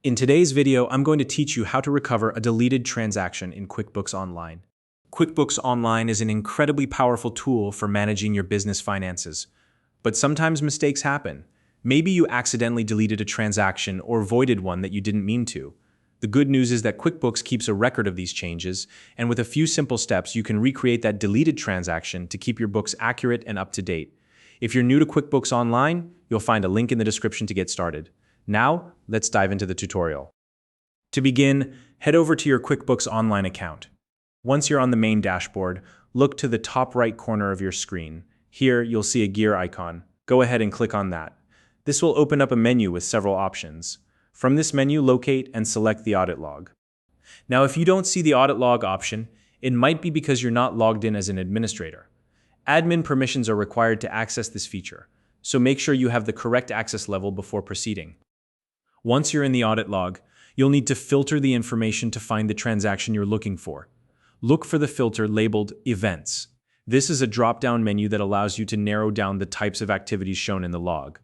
In today's video, I'm going to teach you how to recover a deleted transaction in QuickBooks Online. QuickBooks Online is an incredibly powerful tool for managing your business finances. But sometimes mistakes happen. Maybe you accidentally deleted a transaction or voided one that you didn't mean to. The good news is that QuickBooks keeps a record of these changes, and with a few simple steps, you can recreate that deleted transaction to keep your books accurate and up to date. If you're new to QuickBooks Online, you'll find a link in the description to get started. Now, let's dive into the tutorial. To begin, head over to your QuickBooks Online account. Once you're on the main dashboard, look to the top right corner of your screen. Here, you'll see a gear icon. Go ahead and click on that. This will open up a menu with several options. From this menu, locate and select the Audit Log. Now, if you don't see the Audit Log option, it might be because you're not logged in as an administrator. Admin permissions are required to access this feature, so make sure you have the correct access level before proceeding. Once you're in the Audit Log, you'll need to filter the information to find the transaction you're looking for. Look for the filter labeled Events. This is a drop-down menu that allows you to narrow down the types of activities shown in the log.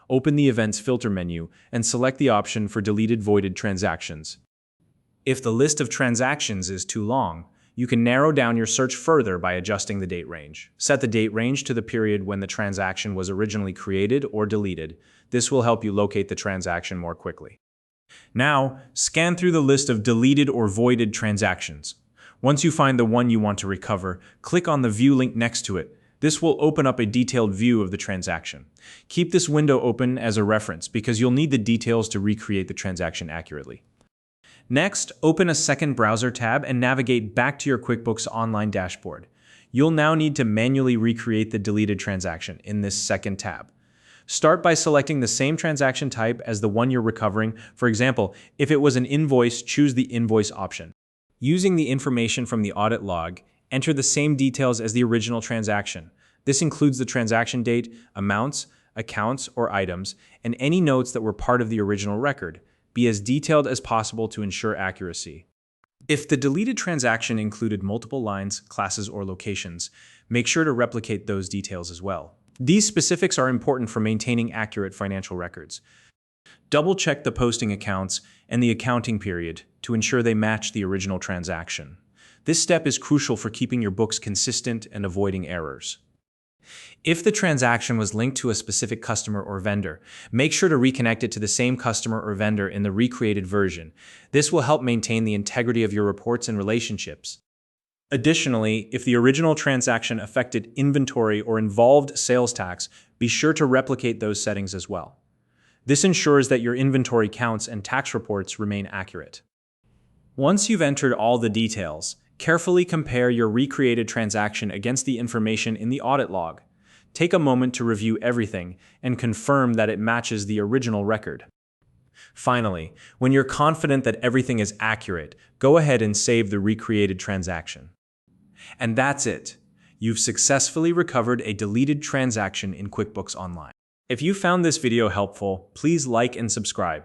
Open the Events filter menu and select the option for Deleted Voided Transactions. If the list of transactions is too long, you can narrow down your search further by adjusting the date range. Set the date range to the period when the transaction was originally created or deleted. This will help you locate the transaction more quickly. Now, scan through the list of deleted or voided transactions. Once you find the one you want to recover, click on the View link next to it. This will open up a detailed view of the transaction. Keep this window open as a reference because you'll need the details to recreate the transaction accurately. Next, open a second browser tab and navigate back to your QuickBooks Online dashboard. You'll now need to manually recreate the deleted transaction in this second tab. Start by selecting the same transaction type as the one you're recovering. For example, if it was an invoice, choose the Invoice option. Using the information from the Audit Log, enter the same details as the original transaction. This includes the transaction date, amounts, accounts, or items, and any notes that were part of the original record. Be as detailed as possible to ensure accuracy. If the deleted transaction included multiple lines, classes, or locations, make sure to replicate those details as well. These specifics are important for maintaining accurate financial records. Double-check the posting accounts and the accounting period to ensure they match the original transaction. This step is crucial for keeping your books consistent and avoiding errors. If the transaction was linked to a specific customer or vendor, make sure to reconnect it to the same customer or vendor in the recreated version. This will help maintain the integrity of your reports and relationships. Additionally, if the original transaction affected inventory or involved sales tax, be sure to replicate those settings as well. This ensures that your inventory counts and tax reports remain accurate. Once you've entered all the details, carefully compare your recreated transaction against the information in the Audit Log. Take a moment to review everything and confirm that it matches the original record. Finally, when you're confident that everything is accurate, go ahead and save the recreated transaction. And that's it. You've successfully recovered a deleted transaction in QuickBooks Online. If you found this video helpful, please like and subscribe.